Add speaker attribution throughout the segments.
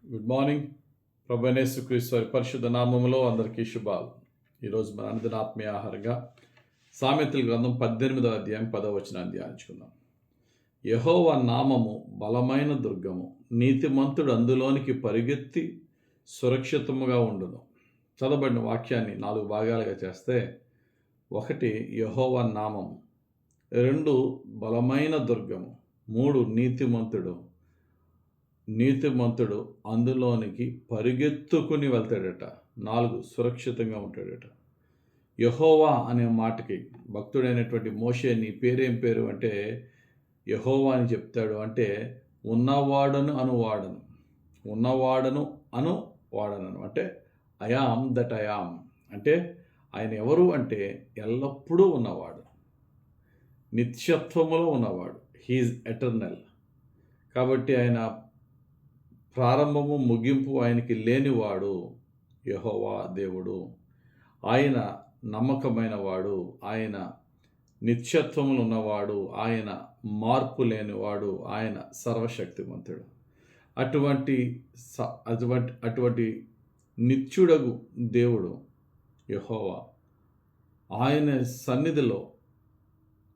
Speaker 1: Good morning. ప్రభువైన యేసుక్రీస్తు వారి పరిశుద్ధ నామములో అందరికీ శుభాలు. ఈరోజు మన అనుదిన ఆత్మీయ ఆహారంగా సామెతల గ్రంథం 18వ అధ్యాయం 10వ వచనాన్ని ధ్యానించుకుందాం. యెహోవా నామము బలమైన దుర్గము, నీతిమంతుడు అందులోనికి పరిగెత్తి సురక్షితముగా ఉండును. చదవబడిన వాక్యాన్ని 4 భాగాలుగా చేస్తే, 1 యెహోవా నామము, 2 బలమైన దుర్గము, 3 నీతిమంతుడు అందులోనికి పరిగెత్తుకుని వెళ్తాడట, 4 సురక్షితంగా ఉంటాడట. యెహోవా అనే మాటకి భక్తుడైనటువంటి మోషే నీ పేరేం పేరు అంటే యెహోవా అని చెప్తాడు. అంటే ఉన్నవాడను వాడను అంటే ఐయామ్ దట్ ఐయామ్. అంటే ఆయన ఎవరు అంటే ఎల్లప్పుడూ ఉన్నవాడు, నిత్యత్వములో ఉన్నవాడు, హీఈస్ ఎటర్నల్. కాబట్టి ఆయన ప్రారంభము ముగింపు ఆయనకి లేనివాడు యెహోవా దేవుడు. ఆయన నమ్మకమైన వాడు, ఆయన నిత్యత్వములు ఉన్నవాడు, ఆయన మార్పు లేనివాడు, ఆయన సర్వశక్తిమంతుడు. అటువంటి నిత్యుడగు దేవుడు యెహోవా. ఆయన సన్నిధిలో,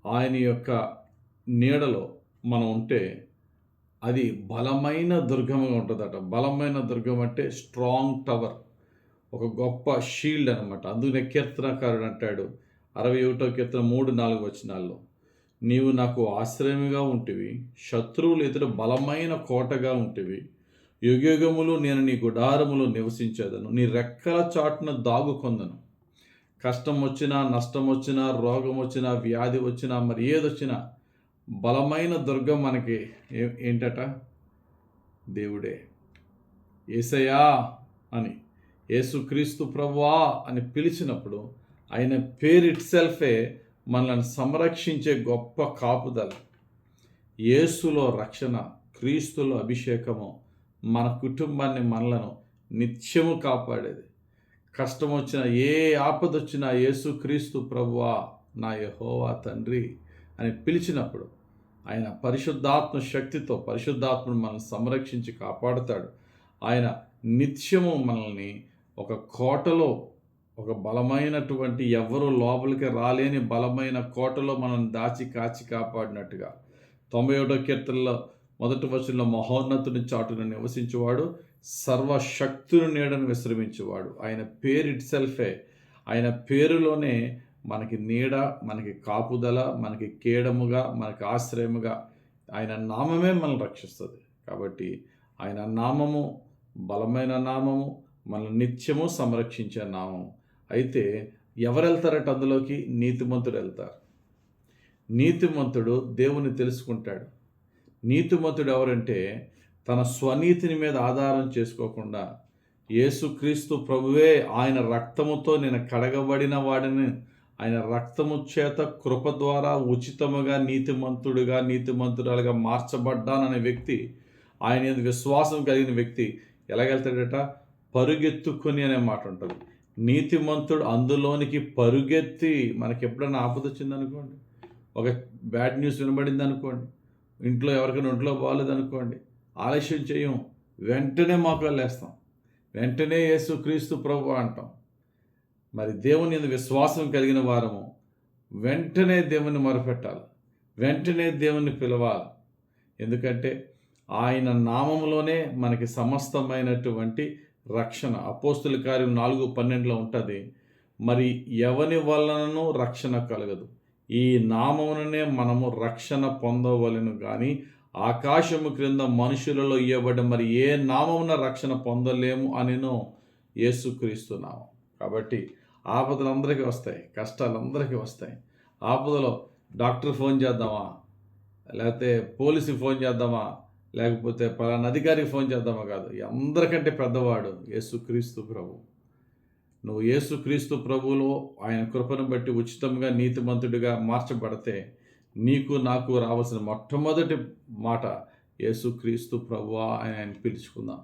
Speaker 1: ఆయన యొక్క నీడలో మనం ఉంటే అది బలమైన దుర్గముగా ఉంటుందట. బలమైన దుర్గం అంటే స్ట్రాంగ్ టవర్, ఒక గొప్ప షీల్డ్ అనమాట. అందుకనే కీర్తనకారుడు అంటాడు 61వ కీర్తన 3-4 వచనాల్లో, నీవు నాకు ఆశ్రయముగా ఉంటివి, శత్రువులు ఎదుట బలమైన కోటగా ఉంటివి. యుగయుగములు నేను నీ గుడారములో నివసించేదను, నీ రెక్కల చాటున దాగుకొందను. కష్టం వచ్చినా, నష్టం వచ్చినా, రోగం వచ్చినా, వ్యాధి వచ్చినా, మరి ఏదొచ్చినా బలమైన దుర్గం మనకి ఏంటట? దేవుడే. యేసయ్యా అని, యేసుక్రీస్తు ప్రభువా అని పిలిచినప్పుడు ఆయన పేరు ఇట్సెల్ఫే మనల్ని సంరక్షించే గొప్ప కాపుదల. యేసులో రక్షణ, క్రీస్తులో అభిషేకము మన కుటుంబాన్ని, మనలను నిత్యము కాపాడేది. కష్టం వచ్చినా, ఏ ఆపద వచ్చినా యేసుక్రీస్తు ప్రభువా నా యెహోవా తండ్రి అని పిలిచినప్పుడు ఆయన పరిశుద్ధాత్మ శక్తితో, పరిశుద్ధాత్మను మనల్ని సంరక్షించి కాపాడుతాడు. ఆయన నిత్యము మనల్ని ఒక కోటలో, ఒక బలమైనటువంటి ఎవరు లోపలికి రాలేని బలమైన కోటలో మనం దాచి కాచి కాపాడినట్టుగా 91వ కీర్తనలో 1వ వచనంలో, మహోన్నతుని చాటును నివసించేవాడు, సర్వశక్తుని నీడను విశ్రమించేవాడు. ఆయన పేరు ఇట్సెల్ఫే, ఆయన పేరులోనే మనకి నీడ, మనకి కాపుదల, మనకి కేడముగా, మనకి ఆశ్రయముగా ఆయన నామమే మనల్ని రక్షిస్తుంది. కాబట్టి ఆయన నామము బలమైన నామము, మనల్ని నిత్యము సంరక్షించే నామము. అయితే ఎవరు వెళ్తారట అందులోకి? నీతిమంతుడు వెళ్తారు. నీతిమంతుడు దేవుని తెలుసుకుంటాడు. నీతిమంతుడు ఎవరంటే తన స్వనీతిని మీద ఆధారం చేసుకోకుండా, యేసుక్రీస్తు ప్రభువే ఆయన రక్తముతో నేను కడగబడిన వాడిని, ఆయన రక్తము చేత కృప ద్వారా ఉచితముగా నీతిమంతురాలుగా మార్చబడ్డాననే వ్యక్తి, ఆయన మీద విశ్వాసం కలిగిన వ్యక్తి ఎలాగెళ్తాడట? పరుగెత్తుకొని అనే మాట ఉంటుంది. నీతిమంతుడు అందులోనికి పరుగెత్తి, మనకి ఎప్పుడైనా ఆపద వచ్చిందనుకోండి, ఒక బ్యాడ్ న్యూస్ వినబడింది అనుకోండి, ఇంట్లో ఎవరికైనా ఒంట్లో బాగాలేదనుకోండి, ఆలస్యం చేయం, వెంటనే మోకాళ్ళేస్తాం, వెంటనే యేసుక్రీస్తు ప్రభు అంటాం. మరి దేవుని యందు విశ్వాసం కలిగిన వారము వెంటనే దేవుని మొరపెట్టాలి, వెంటనే దేవుని పిలవాలి. ఎందుకంటే ఆయన నామములోనే మనకి సమస్తమైనటువంటి రక్షణ. అపోస్తుల కార్యం 4:12 ఉంటుంది, మరి ఎవని వలనను రక్షణ కలగదు, ఈ నామముననే మనము రక్షణ పొందవలెను కానీ ఆకాశము క్రింద మనుషులలో ఇవ్వబడ్డ మరి ఏ నామమున రక్షణ పొందలేము అనినో యేసుక్రీస్తు నామం. కాబట్టి ఆపదలు అందరికీ వస్తాయి, కష్టాలు అందరికీ వస్తాయి. ఆపదలో డాక్టర్ ఫోన్ చేద్దామా, లేకపోతే పోలీసుకి ఫోన్ చేద్దామా, లేకపోతే పలానా అధికారికి ఫోన్ చేద్దామా కాదు, అందరికంటే పెద్దవాడు యేసుక్రీస్తు ప్రభు. నువ్వు యేసుక్రీస్తు ప్రభువులో ఆయన కృపను బట్టి ఉచితంగా నీతిమంతుడిగా మార్చబడితే నీకు నాకు రావాల్సిన మొట్టమొదటి మాట యేసుక్రీస్తు ప్రభువా అని ఆయన పిలుచుకుందాం.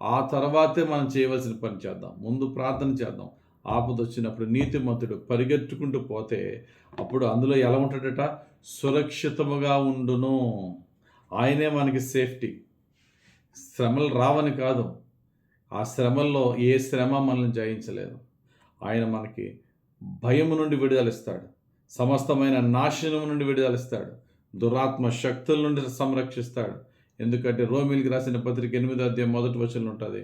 Speaker 1: ఆ తర్వాతే మనం చేయవలసిన పని చేద్దాం. ముందు ప్రార్థన చేద్దాం. ఆపద వచ్చినప్పుడు నీతిమంతుడు పరిగెత్తుకుంటూ పోతే అప్పుడు అందులో ఎలా ఉంటాడట? సురక్షితముగా ఉండును. ఆయనే మనకి సేఫ్టీ. శ్రమలు రావని కాదు, ఆ శ్రమల్లో ఏ శ్రమ మనల్ని జయించలేదు. ఆయన మనకి భయము నుండి విడుదలిస్తాడు, సమస్తమైన నాశనం నుండి విడుదలిస్తాడు, దురాత్మ శక్తుల నుండి సంరక్షిస్తాడు. ఎందుకంటే రోమిలికి రాసిన పత్రిక 8వ అధ్యాయం 1వ వచనం ఉంటుంది,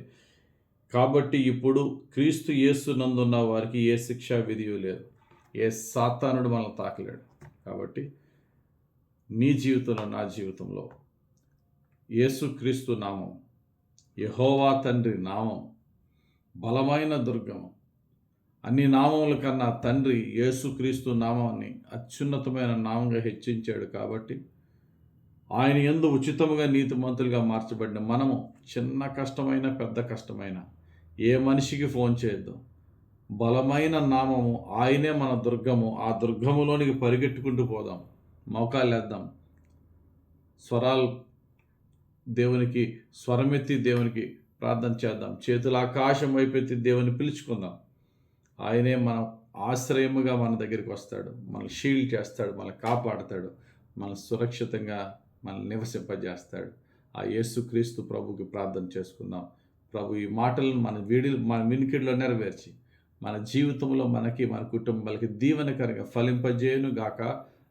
Speaker 1: కాబట్టి ఇప్పుడు క్రీస్తు యేసు నందున్న వారికి ఏ శిక్షా విధియు లేదు, ఏ సాతానుడు మనల్ని తాకలేడు. కాబట్టి నీ జీవితంలో, నా జీవితంలో యేసుక్రీస్తు నామం, యెహోవా తండ్రి నామం బలమైన దుర్గము. అన్ని నామముల కన్నా తండ్రి యేసుక్రీస్తు నామాన్ని అత్యున్నతమైన నామంగా హెచ్చించాడు. కాబట్టి ఆయన యందు ఉచితముగా నీతిమంతులుగా మార్చబడిన మనము చిన్న కష్టమైన పెద్ద కష్టమైన ఏ మనిషికి ఫోన్ చేయొద్దు. బలమైన నామము ఆయనే మన దుర్గము. ఆ దుర్గములోనికి పరిగెట్టుకుంటూ పోదాం, మోకాళ్ళేద్దాం, స్వరాలు దేవునికి స్వరమెత్తి దేవునికి ప్రార్థన చేద్దాం, చేతుల ఆకాశం వైపెత్తి దేవుని పిలుచుకుందాం. ఆయనే మనం ఆశ్రయముగా మన దగ్గరికి వస్తాడు, మనల్ని షీల్డ్ చేస్తాడు, మనల్ని కాపాడుతాడు, మనల్ని సురక్షితంగా మనల్ని నివసింపజేస్తాడు. ఆ యేసుక్రీస్తు ప్రభుకి ప్రార్థన చేసుకుందాం. ప్రభు ఈ మాటలను మన వినికిడిలో నెరవేర్చి మన జీవితంలో మనకి, మన కుటుంబాలకి దీవెనకరంగా ఫలింపజేయును గాక.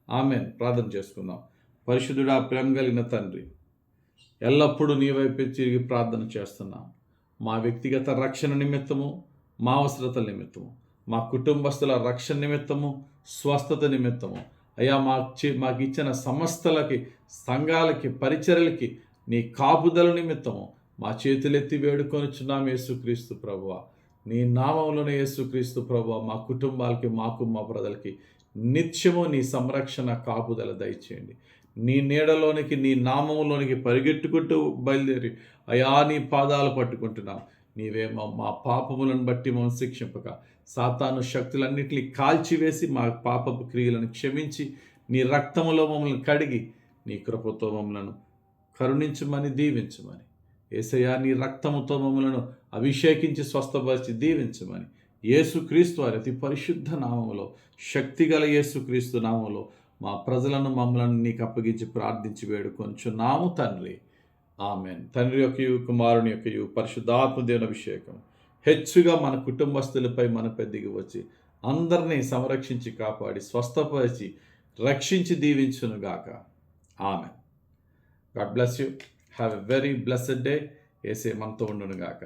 Speaker 1: ఆమేన్. ప్రార్థన చేసుకుందాం. పరిశుద్ధుడా, ప్రేమ కలిగిన తండ్రి, ఎల్లప్పుడూ నీ వైపే తిరిగి ప్రార్థన చేస్తున్నాం. మా వ్యక్తిగత రక్షణ నిమిత్తము, మా అవసరతల నిమిత్తము, మా కుటుంబస్తుల రక్షణ నిమిత్తము, స్వస్థత నిమిత్తము, అయ్యా మాకు ఇచ్చిన సంస్థలకి, సంఘాలకి, పరిచర్యలకి నీ కాపుదల నిమిత్తము మా చేతులెత్తి వేడుకొనిచున్నాం యేసుక్రీస్తు ప్రభువా. నీ నామంలోనే యేసుక్రీస్తు ప్రభువా, మా కుటుంబాలకి, మాకు, మా ప్రజలకి నిత్యము నీ సంరక్షణ కాపుదల దయచేయండి. నీ నీడలోనికి, నీ నామంలోనికి పరిగెట్టుకుంటూ బయలుదేరి అయా నీ పాదాలు పట్టుకుంటున్నాం. నీవేమో మా పాపములను బట్టి మమ్మల్ని శిక్షింపక, సాతాను శక్తులన్నింటినీ కాల్చివేసి మా పాపపు క్రియలను క్షమించి నీ రక్తములో మమ్మల్ని కడిగి నీ కృపతో మమ్మలను కరుణించమని, దీవించమని, యేసయ్యా నీ రక్తముతో మమ్మలను అభిషేకించి స్వస్థపరిచి దీవించమని యేసుక్రీస్తు వారి అతి పరిశుద్ధ నామములో, శక్తిగల యేసుక్రీస్తు నామములో మా ప్రజలను, మమ్మలను నీకు అప్పగించి ప్రార్థించి వేడుకొంచున్నాము తండ్రి. ఆమెన్. తండ్రి యొక్కయు, కుమారుని యొక్కయు, పరిశుద్ధాత్మ దేవుని అభిషేకం హెచ్చుగా మన కుటుంబస్తులపై మనపై దిగి వచ్చి అందరినీ సంరక్షించి, కాపాడి, స్వస్థపరిచి, రక్షించి దీవించునుగాక. Amen. God bless you. Have a very blessed day. యేసే మనతో ఉండునుగాక.